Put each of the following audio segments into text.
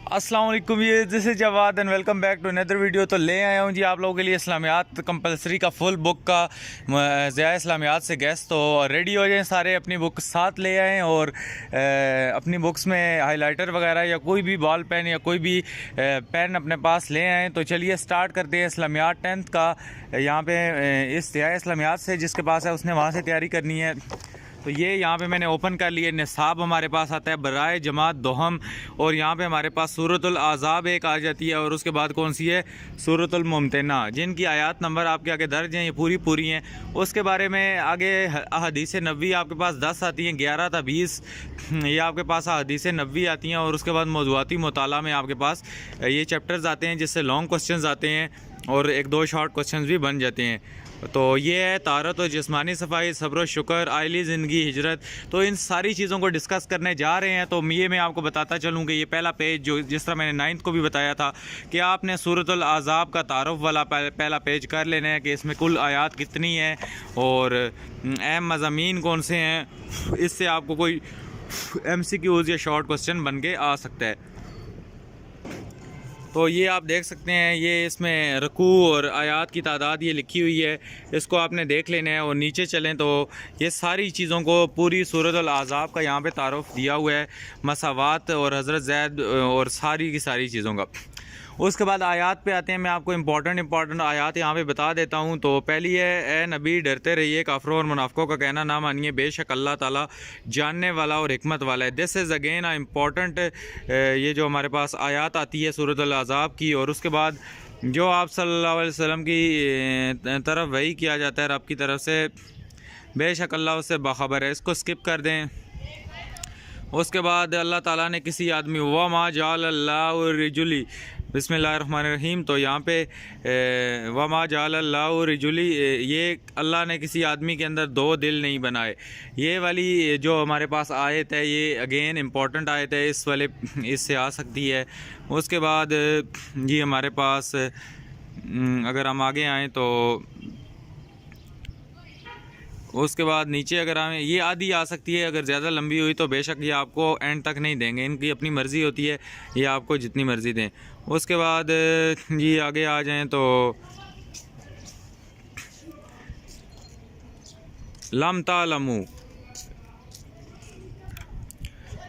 अस्सलाम वालेकुम, ये this is Jawad and welcome back to another video. तो ले आया हूँ जी आप लोगों के लिए इस्लामियात कंपलसरी का फुल बुक का ज़िया इस्लामियात से गेस्ट। तो रेडी हो जाएं सारे, अपनी बुक साथ ले आएँ और अपनी बुक्स में हाइलाइटर वगैरह या कोई भी बॉल पेन या कोई भी पेन अपने पास ले आएँ। तो चलिए स्टार्ट करते हैं इस्लामियात 10th का। यहाँ पे इस ज़िया इस्लामियात से जिसके पास है उसने वहाँ से तैयारी करनी है। तो ये यहाँ पे मैंने ओपन कर लिए। निसाब हमारे पास आता है बराए जमात दोहम, और यहाँ पे हमारे पास सूरतुल आज़ाब एक आ जाती है, और उसके बाद कौन सी है, सूरतुल मुमतना, जिनकी आयात नंबर आपके आगे दर्ज हैं, ये पूरी हैं। उसके बारे में आगे अहादीस नबवी आपके पास 10 आती हैं, 11 था 20 ये आपके पास अहादीस नबवी आती हैं। और उसके बाद मौज़ूआती मुताला में आपके पास ये चैप्टर्स आते हैं जिससे लॉन्ग क्वेश्चन आते हैं और एक दो शॉर्ट क्वेश्चन भी बन जाते हैं। तो ये है तारत और जिस्मानी सफाई, सब्र शुक्र, आइली ज़िंदगी, हिजरत। तो इन सारी चीज़ों को डिस्कस करने जा रहे हैं। तो ये मैं आपको बताता चलूँ कि ये पहला पेज, जो जिस तरह मैंने 9th को भी बताया था कि आपने सूरतुल आज़ाब का तारुफ वाला पहला पेज कर लेना है कि इसमें कुल आयात कितनी है और अहम मज़ामीन कौन से हैं। इससे आपको कोई MCQs या शॉर्ट क्वेश्चन बन के आ सकता है। तो ये आप देख सकते हैं, ये इसमें रकू और आयात की तादाद ये लिखी हुई है, इसको आपने देख लेना है। और नीचे चलें तो ये सारी चीज़ों को पूरी सूरतुल आज़ाब का यहाँ पे तारुफ दिया हुआ है, मसावात और हज़रत ज़ैद और सारी की सारी चीज़ों का। उसके बाद आयात पे आते हैं। मैं आपको इंपॉर्टेंट आयात यहाँ पे बता देता हूँ। तो पहली है, ए नबी डरते रहिए काफरों और मुनाफिकों का कहना ना मानिए, बेशक अल्लाह ताला जानने वाला और हिकमत वाला है। This is again a important, ये जो हमारे पास आयात आती है सूरतुल आज़ाब की। और उसके बाद जो आप सल्लल्लाहु अलैहि वसल्लम की तरफ वही किया जाता है रब की तरफ से, बेशक अल्लाह उससे बाखबर है, इसको स्किप कर दें। उसके बाद अल्लाह ताला ने किसी आदमी वमा जाअल्लाहु रिजुली, बिस्मिल्लाहिर्रहमानिर्रहीम। तो यहाँ पे वमा जाअल्लाहु रिजुली, ये अल्लाह ने किसी आदमी के अंदर दो दिल नहीं बनाए। ये वाली जो हमारे पास आयत है ये अगेन इम्पॉर्टेंट आयत है, इस वाले इससे आ सकती है। उसके बाद ये हमारे पास अगर हम आगे आएँ तो उसके बाद नीचे अगर हमें ये आधी आ सकती है, अगर ज़्यादा लंबी हुई तो बेशक ये आपको एंड तक नहीं देंगे, इनकी अपनी मर्ज़ी होती है, ये आपको जितनी मर्ज़ी दें। उसके बाद ये आगे आ जाएं तो लम तालमू।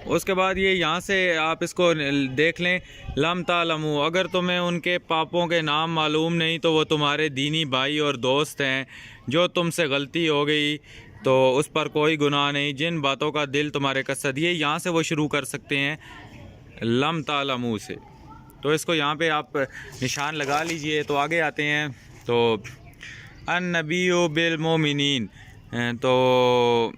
उसके बाद ये यहाँ से आप इसको देख लें, लम तालमू, अगर तुम्हें उनके पापों के नाम मालूम नहीं तो वो तुम्हारे दीनी भाई और दोस्त हैं। जो तुमसे गलती हो गई तो उस पर कोई गुनाह नहीं, जिन बातों का दिल तुम्हारे कसद, ये यहाँ से वो शुरू कर सकते हैं लम तालमू से। तो इसको यहाँ पे आप निशान लगा लीजिए। तो आगे आते हैं तो अन नबीय्यु बिल मोमिनीन, तो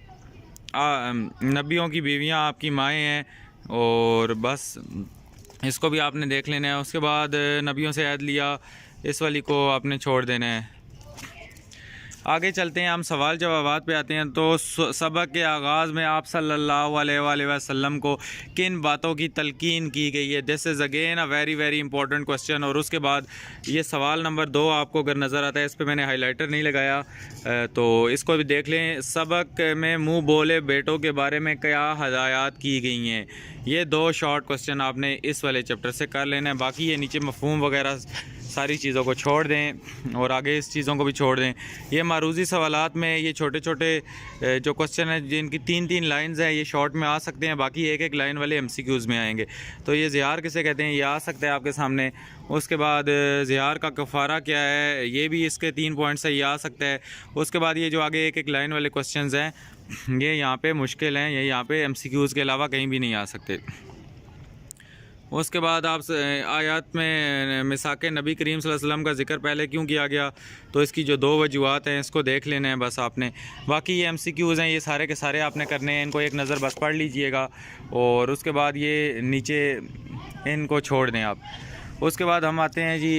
नबियों की बीवियां आपकी माएँ हैं, और बस इसको भी आपने देख लेना है। उसके बाद नबियों से ऐद लिया, इस वाली को आपने छोड़ देना है। आगे चलते हैं, हम सवाल जवाबात पे आते हैं। तो सबक के आगाज़ में आप सल्लल्लाहु अलैहि वसल्लम को किन बातों की तलकीन की गई है। This is again a very important question. और उसके बाद ये सवाल नंबर 2 आपको अगर नज़र आता है, इस पर मैंने हाइलाइटर नहीं लगाया, तो इसको भी देख लें। सबक में मुँह बोले बेटों के बारे में क्या हदायत की गई हैं। ये 2 शॉर्ट क्वेश्चन आपने इस वाले चैप्टर से कर लेना है। बाकी ये नीचे मफहूम वगैरह सारी चीज़ों को छोड़ दें और आगे इस चीज़ों को भी छोड़ दें। ये मारूज़ी सवालात में ये छोटे जो क्वेश्चन हैं जिनकी 3 लाइंस हैं, ये शॉर्ट में आ सकते हैं, बाकी एक लाइन वाले MCQs में आएंगे। तो ये ज़िहार किसे कहते हैं, ये आ सकता है आपके सामने। उसके बाद ज़िहार का कफ़ारा क्या है, ये भी इसके 3 पॉइंट्स है, ये आ सकता है। उसके बाद ये जो आगे एक लाइन वाले क्वेश्चन हैं, ये यहाँ पर मुश्किल हैं, ये यहाँ पर MCQs के अलावा कहीं भी नहीं आ सकते। उसके बाद आप आयत में मिसाक नबी करीम सल्लल्लाहु अलैहि वसल्लम का ज़िक्र पहले क्यों किया गया, तो इसकी जो 2 वजूहात हैं इसको देख लेना है बस आपने। बाकी ये MCQs हैं, ये सारे के सारे आपने करने हैं, इनको एक नज़र बस पढ़ लीजिएगा। और उसके बाद ये नीचे इनको छोड़ दें आप। उसके बाद हम आते हैं जी,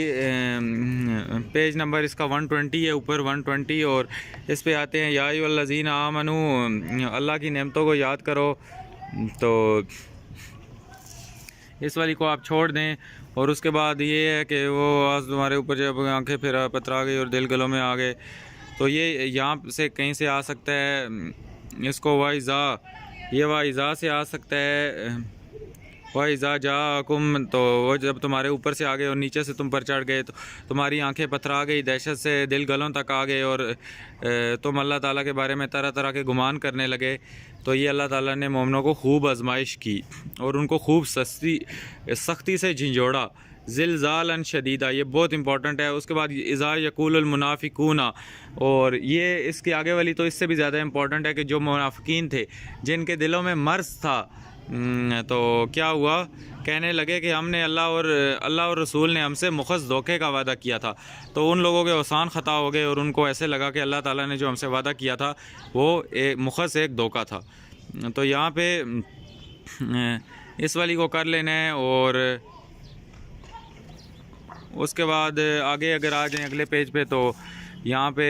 पेज नंबर इसका 120 है, ऊपर 120, और इस पे आते हैं या अय्युहल्लज़ीना आमनू, अल्लाह की नेमतों को याद करो। तो इस वाली को आप छोड़ दें। और उसके बाद ये है कि वो आज तुम्हारे ऊपर जब आंखें फिर पतरा गई और दिल गलों में आ गए, तो ये यहाँ से कहीं से आ सकता है। इसको वाइज़ा, ये वाइज़ा से आ सकता है। वइज़ा जाकुम, तो वो जब तुम्हारे ऊपर से आ गए और नीचे से तुम पर चढ़ गए तो तुम्हारी आंखें पथरा गई, दहशत से दिल गलों तक आ गए और तुम अल्लाह ताला के बारे में तरह तरह के गुमान करने लगे। तो ये अल्लाह ताला ने मोमिनों को खूब आजमाइश की और उनको खूब सख्ती से झिंझोड़ा। ज़िलज़ालन शदीदा, ये बहुत इंपॉर्टेंट है। उसके बाद इज़ा यक़ूलुल मुनाफ़िक़ूना, और ये इसके आगे वाली तो इससे भी ज़्यादा इंपॉर्टेंट है कि जो मुनाफ़िकीन थे जिनके दिलों में मर्ज़ था, तो क्या हुआ, कहने लगे कि हमने अल्लाह और रसूल ने हमसे मुख़ज़ धोखे का वादा किया था। तो उन लोगों के ओसान ख़ता हो गए और उनको ऐसे लगा कि अल्लाह ताला ने जो हमसे वादा किया था वो मुख़ज़ एक धोखा था। तो यहाँ पे इस वाली को कर लेना है। और उसके बाद आगे अगर आ जाएँ अगले पेज पे, तो यहाँ पे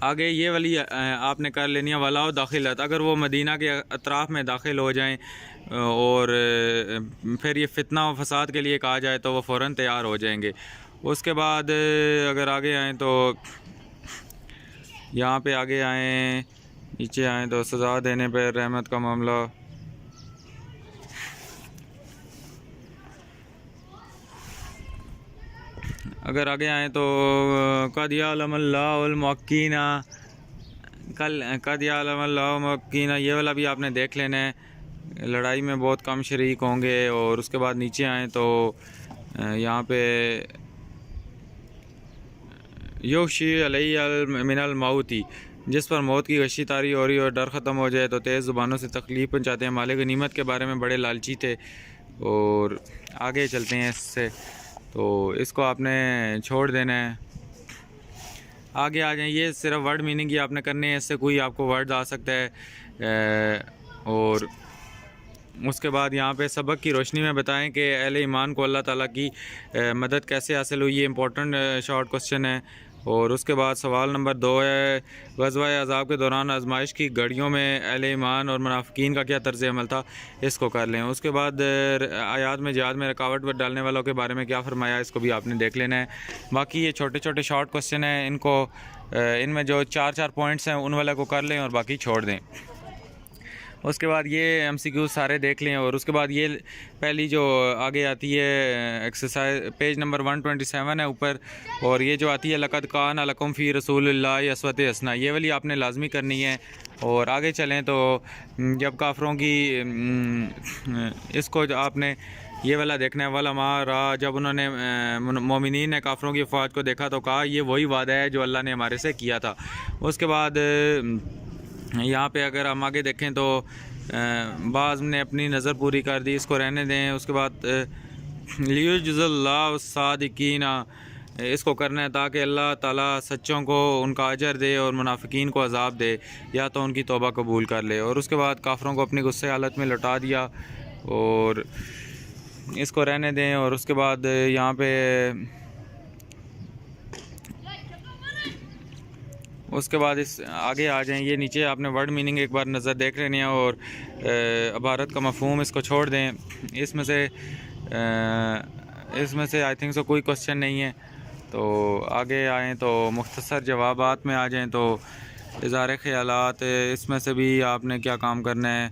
आगे ये वाली आपने कर लेनी है, वलाओ दाखिलत, अगर वो मदीना के अतराफ़ में दाखिल हो जाएं और फिर ये फितना व फसाद के लिए कहा जाए तो वो फ़ौरन तैयार हो जाएंगे। उसके बाद अगर आगे आएँ तो यहाँ पे आगे आएँ, नीचे आएँ तो सज़ा देने पर रहमत का मामला। अगर आगे आएँ तो कद यअलमुल्लाहुल मुवक्कीना, कद यअलमुल्लाहुल मुवक्कीना, ये वाला भी आपने देख लेना है। लड़ाई में बहुत कम शरीक होंगे। और उसके बाद नीचे आएँ तो यहाँ पे युग़शी अलैहि मिनल मौती, जिस पर मौत की गशी तारी हो रही और डर ख़त्म हो जाए तो तेज़ ज़ुबानों से तकलीफ़ पहुँचाते हैं। मालिक गनीमत के बारे में बड़े लालची थे। और आगे चलते हैं इससे, तो इसको आपने छोड़ देना है। आगे आ जाए, ये सिर्फ वर्ड मीनिंग ही आपने करने हैं, इससे कोई आपको वर्ड आ सकता है। और उसके बाद यहाँ पे सबक की रोशनी में बताएं कि अहले ईमान को अल्लाह ताला की मदद कैसे हासिल हुई। ये इंपॉर्टेंट शॉर्ट क्वेश्चन है। और उसके बाद सवाल नंबर 2 है, ग़ज़वा अज़ाब के दौरान आजमाइश की घड़ियों में अहले ईमान और मुनाफ़िकीन का क्या तर्ज़ अमल था, इसको कर लें। उसके बाद आयात में जिहाद में रुकावट डालने वालों के बारे में क्या फ़रमाया, इसको भी आपने देख लेना है। बाकी ये छोटे छोटे शॉर्ट क्वेश्चन हैं, इनको इनमें जो 4 पॉइंट्स हैं उन वाले को कर लें और बाकी छोड़ दें। उसके बाद ये MCQ सारे देख लें। और उसके बाद ये पहली जो आगे आती है एक्सरसाइज, पेज नंबर 127 है ऊपर, और ये जो आती है लक़द कान लकुम फ़ी रसूलिल्लाहि उसवतुन हसना, ये वाली आपने लाजमी करनी है। और आगे चलें तो जब काफ़रों की इसको आपने ये वाला देखना है, वाला मारा, जब उन्होंने मोमिनीन ने काफ़रों की फ़ौज को देखा तो कहा ये वही वादा है जो अल्लाह ने हमारे से किया था। उसके बाद यहाँ पे अगर हम आगे देखें तो बाज़ ने अपनी नज़र पूरी कर दी, इसको रहने दें। उसके बाद लियुजज़िल्लाहु सादिकीना, इसको करना है ताकि अल्लाह ताला सच्चों को उनका अजर दे और मुनाफिकीन को अज़ाब दे, या तो उनकी तौबा कबूल कर ले। और उसके बाद काफ़रों को अपनी गुस्से हालत में लौटा दिया, और इसको रहने दें। और उसके बाद यहाँ पे उसके बाद इस आगे आ जाएं, ये नीचे आपने वर्ड मीनिंग एक बार नज़र देख लेनी है और इबारत का मफ़हूम इसको छोड़ दें। इसमें से आई थिंक सो कोई क्वेश्चन नहीं है। तो आगे आएँ तो मुख्तसर जवाबात में आ जाएं तो इज़हार ख़यालात, इसमें से भी आपने क्या काम करना है,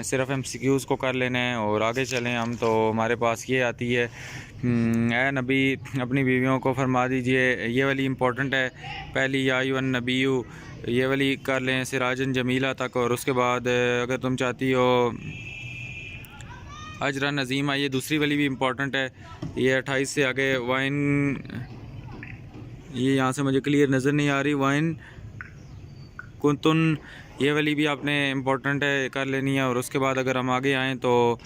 सिर्फ MCQs को कर लेना है। और आगे चलें हम तो हमारे पास ये आती है, ए नबी अपनी बीवियों को फरमा दीजिए, ये वाली इम्पोर्टेंट है। पहली या अय्युहन नबीय्यु, ये वाली कर लें सिराजन जमीला तक। और उसके बाद अगर तुम चाहती हो अजरा नज़ीमा, ये दूसरी वाली भी इम्पोर्टेंट है। ये 28 से आगे वाइन, ये यहाँ से मुझे क्लियर नज़र नहीं आ रही, वाइन कुंतुन, ये वाली भी आपने इम्पोर्टेंट है, कर लेनी है। और उसके बाद अगर हम आगे आएँ तो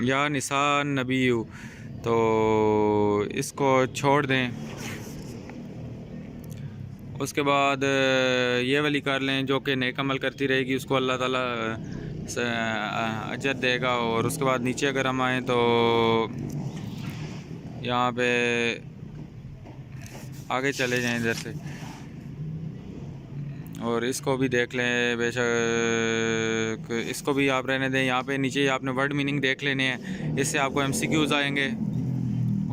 या निसा नबीयु, तो इसको छोड़ दें। उसके बाद ये वाली कर लें, जो कि नेक अमल करती रहेगी उसको अल्लाह ताला अजर देगा। और उसके बाद नीचे अगर हम आएँ तो यहाँ पे आगे चले जाएं इधर से, और इसको भी देख लें बेशक, इसको भी आप रहने दें। यहाँ पे नीचे आपने वर्ड मीनिंग देख लेने हैं, इससे आपको MCQs आएंगे।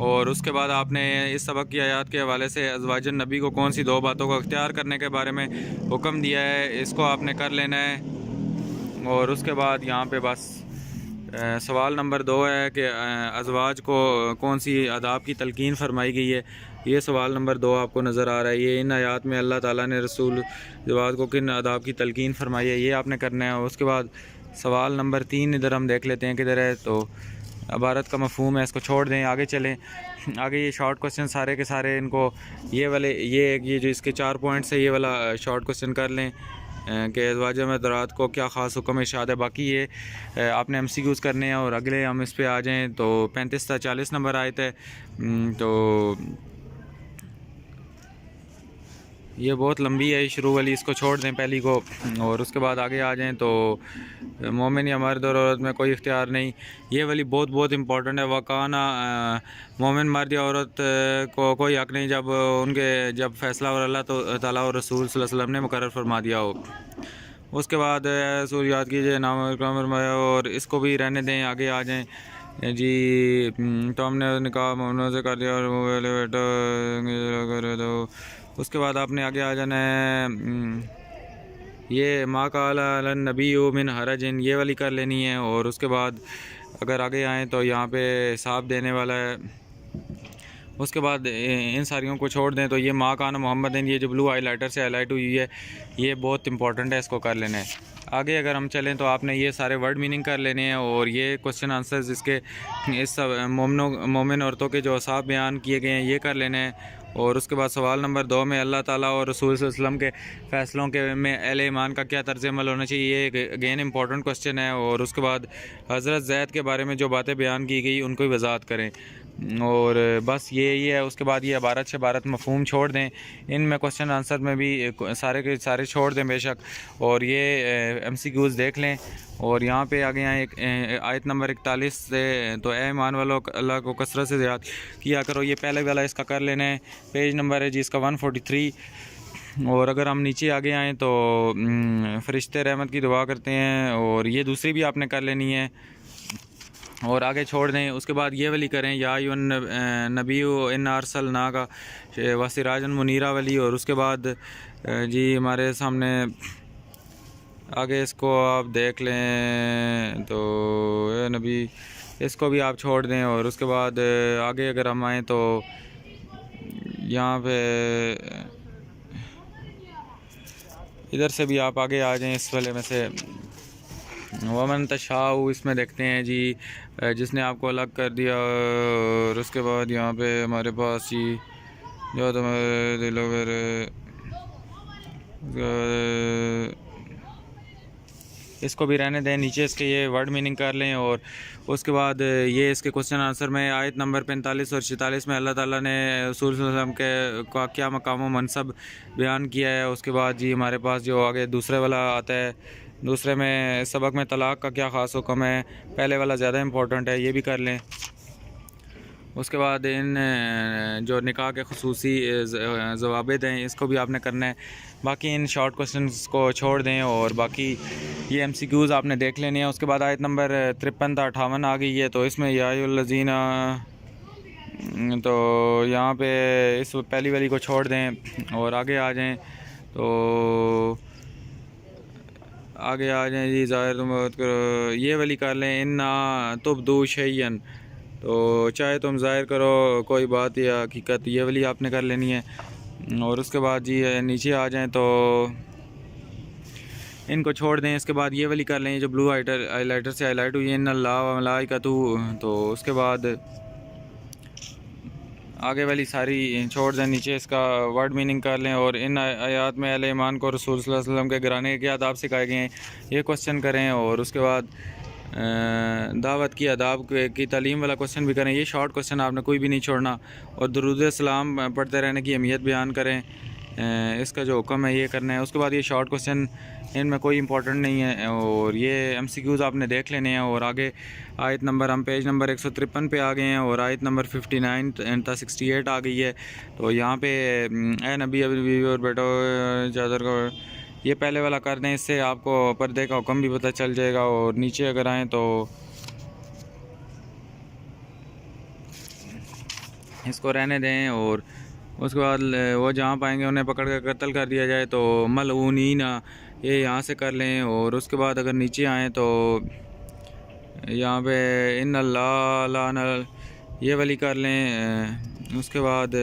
और उसके बाद आपने इस सबक की आयत के हवाले से अज़वाजुन नबी को कौन सी 2 बातों को अख्तियार करने के बारे में हुक्म दिया है, इसको आपने कर लेना है। और उसके बाद यहाँ पे बस सवाल नंबर 2 है कि अज़वाज को कौन सी आदाब की तलकीन फरमाई गई है। ये सवाल नंबर 2 आपको नज़र आ रहा है। ये इन आयात में अल्लाह ताला ने रसूल अज़वाज को किन आदाब की तलकीन फरमाई है, ये आपने करना है। उसके बाद सवाल नंबर 3 इधर हम देख लेते हैं किधर है। तो इबारत का मफ़हूम है, इसको छोड़ दें, आगे चलें। आगे ये शॉर्ट क्वेश्चन सारे के सारे इनको ये जो इसके 4 पॉइंट्स है, ये वाला शॉर्ट क्वेश्चन कर लें कि अज़वाज मदरात को क्या ख़ास हुक्म इरशाद है। बाकी ये आपने MCQs करने हैं। और अगले हम इस पे आ जाएँ तो 35 से 40 नंबर आयत है। तो ये बहुत लंबी है, शुरू वाली, इसको छोड़ दें पहली को। और उसके बाद आगे आ जाएं तो मोमिन या मर्द और औरत में कोई इख्तियार नहीं, ये वाली बहुत इंपॉर्टेंट है। वकाना मोमिन मर्द या औरत को कोई हक़ नहीं जब फ़ैसला और अल्लाह ताला और रसूल सल्लल्लाहु अलैहि वसल्लम ने मुकर्रर फरमा दिया हो। उसके बाद रसूल याद कीजिए नाम फरमाया, और इसको भी रहने दें, आगे आ जाएँ जी। तो हमने निकाह मोमिनों से कर दिया और बेटा तो उसके बाद आपने आगे आ जाना है। ये माँ का नबी मिन हरजिन, ये वाली कर लेनी है। और उसके बाद अगर आगे आएँ तो यहाँ पे हिसाब देने वाला है। उसके बाद इन सारियों को छोड़ दें तो ये माँ का मोहम्मद, ये जो ब्लू हाईलाइटर से हाईलाइट हुई है, ये बहुत इंपॉर्टेंट है, इसको कर लेना है। आगे अगर हम चलें तो आपने ये सारे वर्ड मीनिंग कर लेने हैं। और ये क्वेश्चन आंसर्स इसके इस मोमिन औरतों के जो असाब बयान किए गए हैं, ये कर लेने हैं। और उसके बाद सवाल नंबर 2 में अल्लाह ताला और रसूल सल्लल्लाहु अलैहि वसल्लम के फ़ैसलों के में अहले ईमान का क्या तर्ज़ अमल होना चाहिए, ये अगेन इंपॉर्टेंट क्वेश्चन है। और उसके बाद हज़रत ज़ैद के बारे में जो बातें बयान की गई उनको भी वज़ाहत करें। और बस यही है। उसके बाद ये इबारत से इबारत मफ़हूम छोड़ दें, इनमें क्वेश्चन आंसर में भी सारे के सारे छोड़ दें बेशक। और ये MCQs देख लें। और यहाँ पे आगे यहाँ एक आयत नंबर 41 से, तो ए ईमान वालों अल्लाह को कसरत से याद किया करो, ये पहले वाला इसका कर लेना है। पेज नंबर है जी इसका 143। और अगर हम नीचे आगे आएँ तो फ़रिश्ते रहमत की दुआ करते हैं, और ये दूसरी भी आपने कर लेनी है। और आगे छोड़ दें। उसके बाद ये वाली करें, या नबी इन अरसलना का वसिराजन मुनीरा वाली। और उसके बाद जी हमारे सामने आगे इसको आप देख लें तो नबी, इसको भी आप छोड़ दें। और उसके बाद आगे अगर हम आएँ तो यहाँ पे इधर से भी आप आगे आ जाएं, इस वाले में से वमन तशाऊ, इसमें देखते हैं जी जिसने आपको अलग कर दिया। और उसके बाद यहाँ पे हमारे पास जी जो तुम्हारे दिलों पर इसको भी रहने दें, नीचे इसके ये वर्ड मीनिंग कर लें। और उसके बाद ये इसके क्वेश्चन आंसर में आयत नंबर 45 और 46 में अल्लाह ताला ने रसूल सल्लल्लाहु अलैहि वसल्लम के का क्या मकाम व मनसब बयान किया है। उसके बाद जी हमारे पास जो आगे दूसरे वाला आता है, दूसरे में सबक में तलाक़ का क्या ख़ास हुक्म है, पहले वाला ज़्यादा इंपॉर्टेंट है, ये भी कर लें। उसके बाद इन जो निकाह के खुसूसी ज़वाबित हैं, इसको भी आपने करना है। बाकी इन शॉर्ट क्वेश्चंस को छोड़ दें, और बाकी ये MCQs आपने देख लेने हैं। उसके बाद आयत नंबर 53 से 58 आ गई है, तो इसमें या अय्युहल्लज़ीना, तो यहाँ पे इस पहली वाली को छोड़ दें और आगे आ जाएं। तो आगे आ जाएं जी, ज़ाहिर तुम बात करो, ये वाली कर लें, इन्ना तुबदू शैयन, तो चाहे तुम ज़ाहिर करो कोई बात या हकीकत, ये वाली आपने कर लेनी है। और उसके बाद जी नीचे आ जाएं तो इनको छोड़ दें। इसके बाद ये वाली कर लें जो ब्लू हाईलाइटर से हाईलाइट हुई है, इन अल्लाह व मलाइकतु, तो उसके बाद आगे वाली सारी छोड़ दें, नीचे इसका वर्ड मीनिंग कर लें। और इन आयात में अहले ईमान को रसूल सल्लल्लाहु अलैहि वसल्लम के घराने के क्या आदाब सिखाए गए हैं, ये क्वेश्चन करें। और उसके बाद दावत की आदाब की तालीम वाला क्वेश्चन भी करें। ये शॉर्ट क्वेश्चन आपने कोई भी नहीं छोड़ना। और दुरूद सलाम पढ़ते रहने की अहमियत बयान करें, इसका जो हुक्म है ये करना है। उसके बाद ये शॉर्ट क्वेश्चन, इनमें कोई इंपॉर्टेंट नहीं है, और ये MCQs आपने देख लेने हैं। और आगे आयत नंबर, हम पेज नंबर 153 पे आ गए हैं, और आयत नंबर 59 तक 68 आ गई है। तो यहाँ पे ए नबी अभी और बेटो चादर का, ये पहले वाला कर दें, इससे आपको पर्दे का हुक्म भी पता चल जाएगा। और नीचे अगर आएँ तो इसको रहने दें और उसके बाद वो जहाँ पाएंगे उन्हें पकड़ कर कत्ल कर दिया जाए। तो मलऊनीना ये यहाँ से कर लें। और उसके बाद अगर नीचे आएँ तो यहाँ पे इन अल्लाह लाना ये वाली कर लें। उसके बाद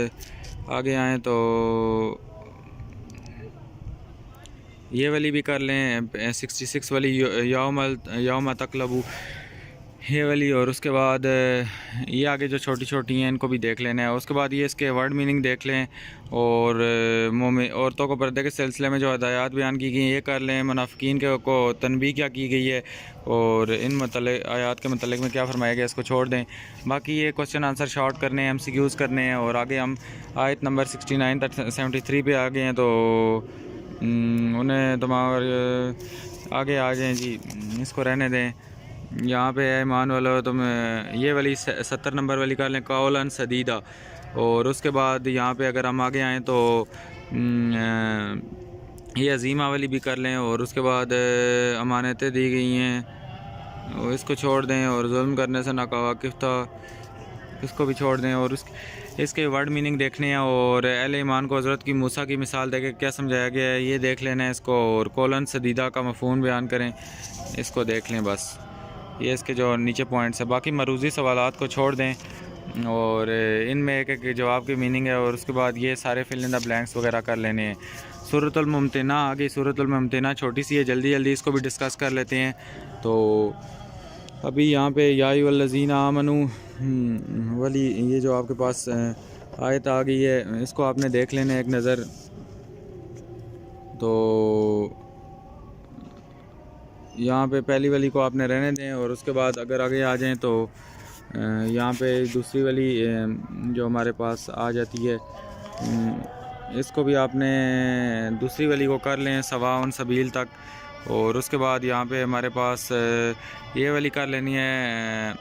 आगे आएँ तो ये वाली भी कर लें 66 वाली यौम तकलबू ये वाली। और उसके बाद ये आगे जो छोटी छोटी हैं इनको भी देख लेना है। उसके बाद ये इसके वर्ड मीनिंग देख लें और मोमिन औरतों को पर्दे के सिलसिले में जो हदायत बयान की गई ये कर लें। मुनाफिकीन के को तनबीह क्या की गई है और इन आयात के मतलब में क्या फरमाया गया इसको छोड़ दें। बाकी ये क्वेश्चन आंसर शॉर्ट करने हैं, MCQs करने हैं। और आगे हम आयत नंबर 69 तक 73 पे आ गए हैं। तो उन्हें तुम्हारे आगे आ जाएँ जी, इसको रहने दें। यहाँ पे है ईमान वाला तुम ये वाली 70 नंबर वाली कर लें कौलन सदीदा। और उसके बाद यहाँ पे अगर हम आगे आएँ तो ये अजीमा वाली भी कर लें। और उसके बाद अमानतें दी गई हैं इसको छोड़ दें। और जुल्म करने से नावाकिफ़ था इसको भी छोड़ दें। और इसके वर्ड मीनिंग देखने हैं और अहले ईमान को हज़रत की मूसा की मिसाल देके क्या समझाया गया है ये देख लेना है इसको। और कौलन सदीदा का मफ़हूम बयान करें, इसको देख लें। बस ये इसके जो नीचे पॉइंट्स है। बाकी मरूज़ी सवालात को छोड़ दें और इनमें एक एक जवाब की मीनिंग है। और उसके बाद ये सारे फिल इन द ब्लैंक्स वगैरह कर लेने हैं। सूरतुल मुमतिना आ गई। सूरतुल मुमतिना छोटी सी है, जल्दी जल्दी इसको भी डिस्कस कर लेते हैं। तो अभी यहाँ पे या अय्युहल्लज़ीना आमनू वाली ये जो आपके पास आयत आ गई है इसको आपने देख लेना है एक नज़र। तो यहाँ पे पहली वाली को आपने रहने दें। और उसके बाद अगर आगे आ जाएं तो यहाँ पे दूसरी वाली जो हमारे पास आ जाती है इसको भी आपने दूसरी वाली को कर लें सवाउन सबील तक। और उसके बाद यहाँ पे हमारे पास ये वाली कर लेनी है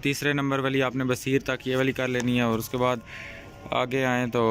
तीसरे नंबर वाली आपने बसीर तक ये वाली कर लेनी है। और उसके बाद आगे आएँ तो